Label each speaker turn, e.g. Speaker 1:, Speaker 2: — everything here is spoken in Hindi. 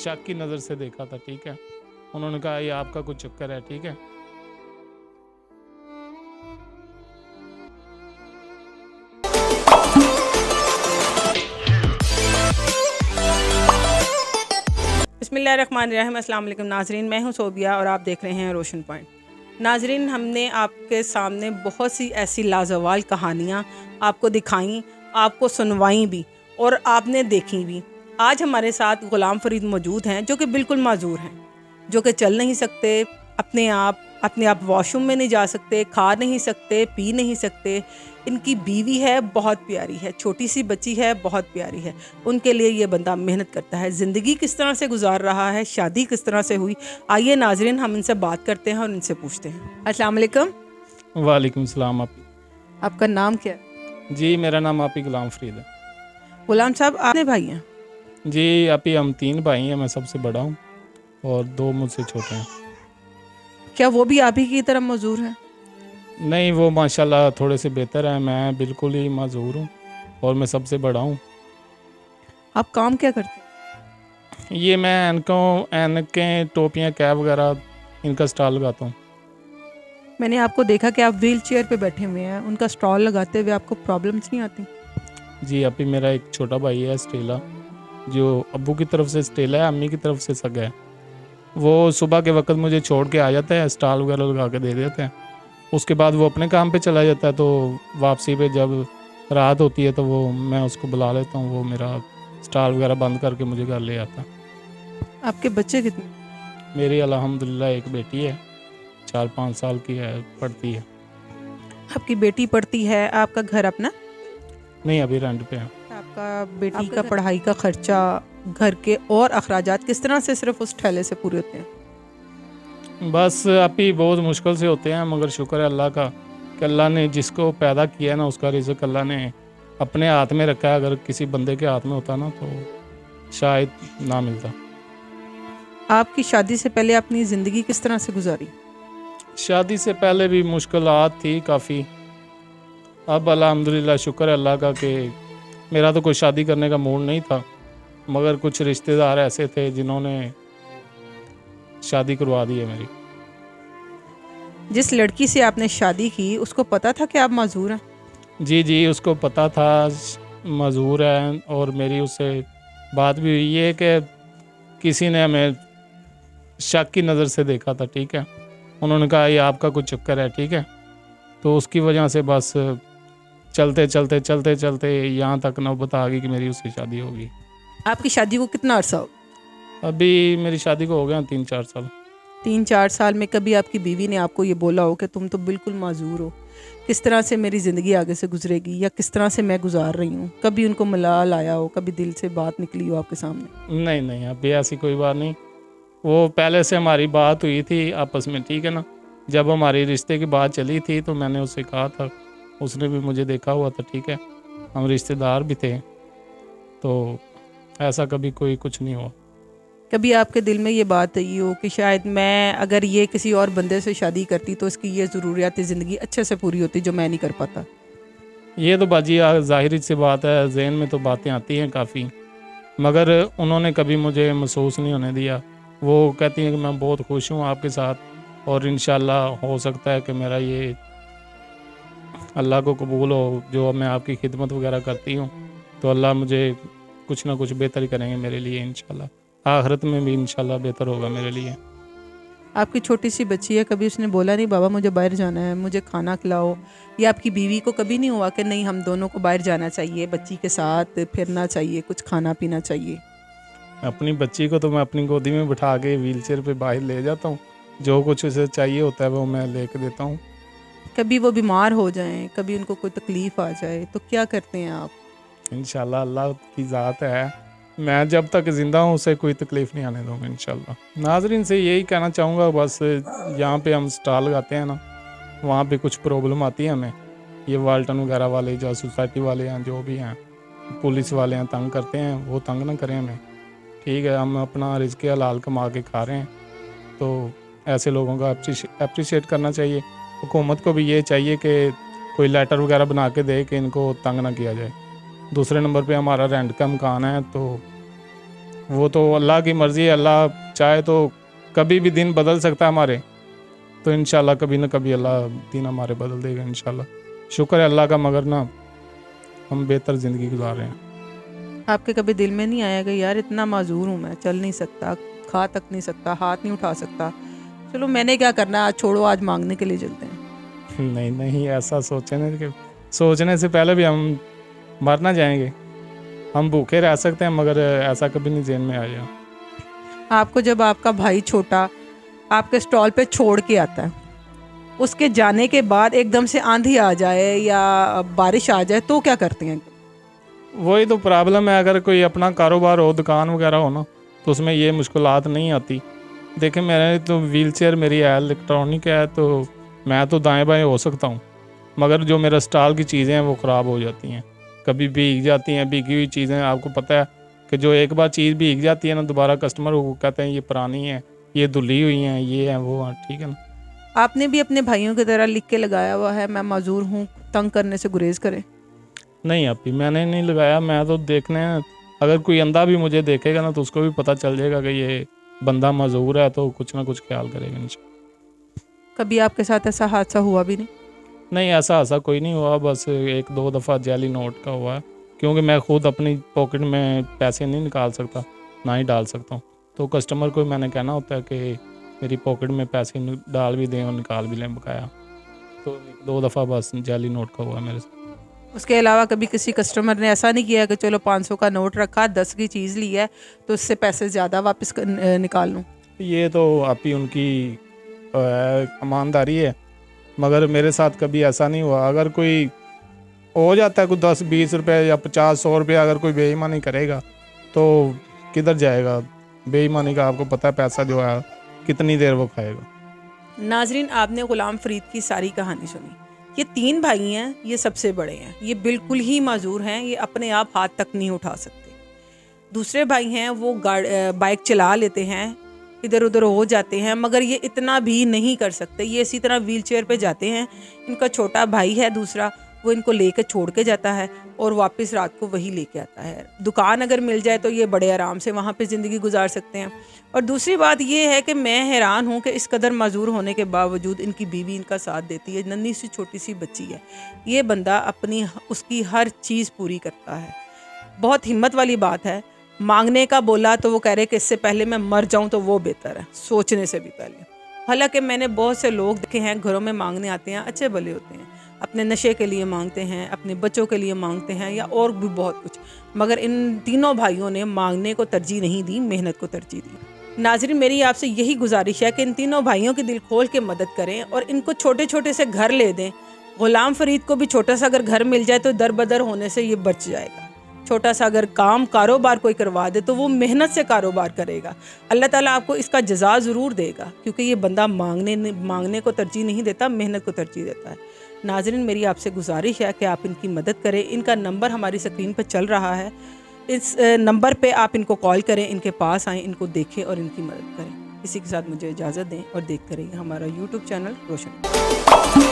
Speaker 1: शक की नज़र से देखा था, ठीक है। उन्होंने कहा ये आपका कुछ चक्कर है, ठीक है।
Speaker 2: बिस्मिल्लाहिर्रहमानिर्रहीम। अस्सलाम वालेकुम नाजरीन, मैं हूं सोबिया और आप देख रहे हैं रोशन पॉइंट। नाजरीन, हमने आपके सामने बहुत सी ऐसी लाजवाल कहानियां आपको दिखाई, आपको सुनवाई भी और आपने देखी भी। आज हमारे साथ ग़ुलाम फ़रीद मौजूद हैं जो कि बिल्कुल माजूर हैं, जो कि चल नहीं सकते, अपने आप वॉशरूम में नहीं जा सकते, खा नहीं सकते, पी नहीं सकते। इनकी बीवी है, बहुत प्यारी है, छोटी सी बच्ची है, बहुत प्यारी है। उनके लिए ये बंदा मेहनत करता है। ज़िंदगी किस तरह से गुजार रहा है, शादी किस तरह से हुई, आइए नाजरीन हम इनसे बात करते हैं और इनसे पूछते हैं। अस्सलाम वालेकुम।
Speaker 1: वालेकुम सलाम। आप
Speaker 2: आपका नाम क्या है?
Speaker 1: जी, मेरा नाम आपी ग़ुलाम फ़रीद है।
Speaker 2: ग़ुलाम साहब, आपने भाई हैं?
Speaker 1: जी आपी, हम 3 भाई हैं, मैं सबसे बड़ा हूँ और 2 मुझसे छोटे हैं।
Speaker 2: क्या वो भी आप ही की तरह मजदूर हैं?
Speaker 1: नहीं, वो माशाल्लाह थोड़े से बेहतर हैं, मैं बिल्कुल ही माजूर हूँ और मैं सबसे बड़ा हूँ।
Speaker 2: आप काम क्या करते हैं?
Speaker 1: ये मैं ऐनकें, टोपियाँ, कैप वगैरह इनका स्टॉल लगाता हूँ।
Speaker 2: मैंने आपको देखा कि आप व्हील चेयर पे बैठे हुए हैं, उनका स्टॉल लगाते हुए आपको प्रॉब्लम्स नहीं आती?
Speaker 1: जी अभी मेरा एक छोटा भाई है स्टेला, जो अब्बू की तरफ से स्टेला है, अम्मी की तरफ से सगा है। वो सुबह के वक्त मुझे छोड़ के आ जाता है, स्टॉल वगैरह लगा के दे देते हैं। उसके बाद वो अपने काम पे चला जाता है, तो वापसी पे जब रात होती है तो वो मैं उसको बुला लेता हूँ, वो मेरा स्टॉल वगैरह बंद करके मुझे घर ले आता है।
Speaker 2: आपके बच्चे कितने?
Speaker 1: मेरी अल्हम्दुलिल्लाह एक बेटी है, 4-5 साल की है, पढ़ती है।
Speaker 2: आपकी बेटी पढ़ती है, आपका घर अपना?
Speaker 1: नहीं, अभी रेंट पे है।
Speaker 2: आपका बेटी का पढ़ाई का खर्चा, घर के और अखराजात किस तरह से सिर्फ उस ठेले से पूरे होते हैं?
Speaker 1: बस अभी बहुत मुश्किल से होते हैं, मगर शुक्र है अल्लाह का कि अल्लाह ने जिसको पैदा किया ना, उसका रिज़्क अल्लाह ने अपने हाथ में रखा है। अगर किसी बंदे के हाथ में होता ना तो शायद ना मिलता।
Speaker 2: आपकी शादी से पहले अपनी ज़िंदगी किस तरह से गुजारी?
Speaker 1: शादी से पहले भी मुश्किलात थी काफ़ी। अब अल्हम्दुलिल्लाह शुक्र है अल्लाह का कि मेरा तो कोई शादी करने का मूड नहीं था, मगर कुछ रिश्तेदार ऐसे थे जिन्होंने शादी करवा दी है मेरी।
Speaker 2: जिस लड़की से आपने शादी की उसको पता था कि आप माजूर हैं?
Speaker 1: जी, उसको पता था मजबूर है, और मेरी उससे बात भी हुई है कि किसी ने हमें शक की नज़र से देखा था, ठीक है। उन्होंने कहा ये आपका कुछ चक्कर है, ठीक है। तो उसकी वजह से बस चलते यहाँ तक नौबत आ गई कि मेरी उससे शादी होगी।
Speaker 2: आपकी शादी को कितना अरसा हो?
Speaker 1: अभी मेरी शादी को हो गया 3-4 साल।
Speaker 2: 3-4 साल में कभी आपकी बीवी ने आपको ये बोला हो कि तुम तो बिल्कुल माजूर हो, किस तरह से मेरी ज़िंदगी आगे से गुजरेगी या किस तरह से मैं गुजार रही हूँ? कभी उनको मलाल आया हो, कभी दिल से बात निकली हो आपके सामने?
Speaker 1: नहीं, अभी ऐसी कोई बात नहीं। वो पहले से हमारी बात हुई थी आपस में, ठीक है ना। जब हमारी रिश्ते की बात चली थी तो मैंने उससे कहा था, उसने भी मुझे देखा हुआ था, ठीक है। हम रिश्तेदार भी थे, तो ऐसा कभी कोई कुछ नहीं हुआ।
Speaker 2: कभी आपके दिल में ये बात आई हो कि शायद मैं अगर ये किसी और बंदे से शादी करती तो इसकी ये ज़रूरियात ज़िंदगी अच्छे से पूरी होती जो मैं नहीं कर पाता?
Speaker 1: ये तो बाजी ज़ाहिर सी बात है, ज़हन में तो बातें आती हैं काफ़ी, मगर उन्होंने कभी मुझे महसूस नहीं होने दिया। वो कहती हैं कि मैं बहुत खुश हूँ आपके साथ, और इंशाल्लाह हो सकता है कि मेरा ये अल्लाह को कबूल हो, जो मैं आपकी खिदमत वगैरह करती हूँ, तो अल्लाह मुझे कुछ ना कुछ बेहतर करेंगे मेरे लिए इंशाल्लाह। आखिरत में भी इंशाल्लाह बेहतर होगा मेरे लिए।
Speaker 2: आपकी छोटी सी बच्ची है, कभी उसने बोला नहीं बाबा मुझे बाहर जाना है, मुझे खाना खिलाओ? या आपकी बीवी को कभी नहीं हुआ कि नहीं हम दोनों को बाहर जाना चाहिए, बच्ची के साथ फिरना चाहिए, कुछ खाना पीना चाहिए?
Speaker 1: अपनी बच्ची को तो मैं अपनी गोदी में बिठा के व्हीलचेयर पे बाहर ले जाता हूँ, जो कुछ उसे चाहिए होता है वो मैं लेके देता हूँ।
Speaker 2: कभी वो बीमार हो जाएं, कभी उनको कोई तकलीफ़ आ जाए तो क्या करते हैं आप?
Speaker 1: इंशाल्लाह अल्लाह की ज़ात है, मैं जब तक ज़िंदा हूँ उसे कोई तकलीफ़ नहीं आने दूँगा इंशाल्लाह। नाज़रीन से यही कहना चाहूँगा, बस यहाँ पे हम स्टॉल लगाते हैं ना, वहाँ पे कुछ प्रॉब्लम आती है हमें। ये वाल्टन वगैरह वाले जो सोसाइटी वाले हैं, जो भी हैं, पुलिस वाले हैं, तंग करते हैं, वो तंग ना करें हमें, ठीक है। हम अपना रिज़्क़ हलाल कमा के खा रहे हैं, तो ऐसे लोगों का अप्रिशिएट करना चाहिए। हुकूमत को भी ये चाहिए कि कोई लेटर वगैरह बना के दे कि इनको तंग ना किया जाए। दूसरे नंबर पे हमारा रेंट का मकान है, तो वो तो अल्लाह की मर्ज़ी है, अल्लाह चाहे तो कभी भी दिन बदल सकता है हमारे, तो इंशाल्लाह कभी ना कभी अल्लाह दिन हमारे बदल देगा इंशाल्लाह। शुक्र है अल्लाह का, मगर ना हम बेहतर ज़िंदगी गुजार रहे हैं।
Speaker 2: आपके कभी दिल में नहीं आया कि यार इतना माजूर हूँ मैं, चल नहीं सकता, खा तक नहीं सकता, हाथ नहीं उठा सकता, चलो मैंने क्या करना है, आज छोड़ो, आज मांगने के लिए चलते हैं?
Speaker 1: नहीं नहीं, ऐसा सोचने से पहले भी हम मरना जाएंगे। हम भूखे रह सकते हैं, मगर ऐसा कभी नहीं ज़हन में आया।
Speaker 2: आपको जब आपका भाई छोटा आपके स्टॉल पे छोड़ के आता है, उसके जाने के बाद एकदम से आंधी आ जाए या बारिश आ जाए तो क्या करते हैं?
Speaker 1: वही तो प्रॉब्लम है, अगर कोई अपना कारोबार हो, दुकान वगैरह हो ना, तो उसमें ये मुश्किलात नहीं आती। देखिए मेरे तो व्हील चेयर मेरी है, इलेक्ट्रॉनिक है, तो मैं तो दाएं बाएं हो सकता हूँ, मगर जो मेरा स्टॉल की चीज़ें हैं वो ख़राब हो जाती हैं, कभी भीग जाती हैं। भीगी हुई चीज़ें, आपको पता है कि जो एक बार चीज़ भीग जाती है ना, दोबारा कस्टमर वो कहते हैं ये पुरानी है, ये धुली हुई हैं, ये है वो है, ठीक है ना।
Speaker 2: आपने भी अपने भाइयों की तरह लिख के लगाया हुआ है, मैं माजूर हूँ, तंग करने से गुरेज करें?
Speaker 1: नहीं अभी मैंने नहीं लगाया, मैं तो देखने, अगर कोई अंधा भी मुझे देखेगा ना तो उसको भी पता चल जाएगा कि ये बंदा मजबूर है, तो कुछ ना कुछ ख्याल करेगा इंशाल्लाह।
Speaker 2: कभी आपके साथ ऐसा हादसा हुआ भी नहीं?
Speaker 1: नहीं ऐसा कोई नहीं हुआ, बस एक दो दफ़ा जाली नोट का हुआ है, क्योंकि मैं खुद अपनी पॉकेट में पैसे नहीं निकाल सकता, ना ही डाल सकता हूँ, तो कस्टमर को मैंने कहना होता है कि मेरी पॉकेट में पैसे डाल भी दें और निकाल भी लें बकाया। तो एक दो दफ़ा बस जाली नोट का हुआ है मेरे साथ।
Speaker 2: उसके अलावा कभी किसी कस्टमर ने ऐसा नहीं किया कि चलो 500 का नोट रखा, 10 की चीज़ ली है तो उससे पैसे ज़्यादा वापस निकाल लूँ?
Speaker 1: ये तो आप ही उनकी ईमानदारी है, मगर मेरे साथ कभी ऐसा नहीं हुआ। अगर कोई हो जाता है कोई 10-20 रुपये या 50-100 रुपये, अगर कोई बेईमानी करेगा तो किधर जाएगा? बेईमानी का आपको पता है, पैसा जो है कितनी देर वो खाएगा।
Speaker 2: नाजरीन, आपने ग़ुलाम फरीद की सारी कहानी सुनी। ये 3 भाई हैं, ये सबसे बड़े हैं, ये बिल्कुल ही माजूर हैं, ये अपने आप हाथ तक नहीं उठा सकते। दूसरे भाई हैं वो बाइक चला लेते हैं, इधर उधर हो जाते हैं, मगर ये इतना भी नहीं कर सकते, ये इसी तरह व्हील चेयर पे जाते हैं। इनका छोटा भाई है दूसरा, वो इनको लेकर छोड़ के जाता है और वापस रात को वही लेके आता है। दुकान अगर मिल जाए तो ये बड़े आराम से वहाँ पे ज़िंदगी गुजार सकते हैं। और दूसरी बात ये है कि मैं हैरान हूँ कि इस कदर माजूर होने के बावजूद इनकी बीवी इनका साथ देती है। नन्ही सी छोटी सी बच्ची है, ये बंदा अपनी उसकी हर चीज़ पूरी करता है। बहुत हिम्मत वाली बात है। मांगने का बोला तो वो कह रहे कि इससे पहले मैं मर जाऊँ तो वो बेहतर है, सोचने से भी पहले। हालांकि मैंने बहुत से लोग देखे हैं घरों में मांगने आते हैं, अच्छे भले होते हैं, अपने नशे के लिए मांगते हैं, अपने बच्चों के लिए मांगते हैं, या और भी बहुत कुछ, मगर इन तीनों भाइयों ने मांगने को तरजीह नहीं दी, मेहनत को तरजीह दी। नाज़रीन, मेरी आपसे यही गुजारिश है कि इन तीनों भाइयों की दिल खोल के मदद करें और इनको छोटे छोटे से घर ले दें। ग़ुलाम फरीद को भी छोटा सा अगर घर मिल जाए तो दर बदर होने से ये बच जाएगा। छोटा सा अगर कारोबार कोई करवा दे तो वो मेहनत से कारोबार करेगा। अल्लाह ताला आपको इसका जज़ा ज़रूर देगा, क्योंकि ये बंदा मांगने को तरजीह नहीं देता, मेहनत को तरजीह देता है। नाज़रीन, मेरी आपसे गुजारिश है कि आप इनकी मदद करें। इनका नंबर हमारी स्क्रीन पर चल रहा है, इस नंबर पे आप इनको कॉल करें, इनके पास आएँ, इनको देखें और इनकी मदद करें। इसी के साथ मुझे इजाज़त दें और देखते रहिए हमारा YouTube चैनल रोशन।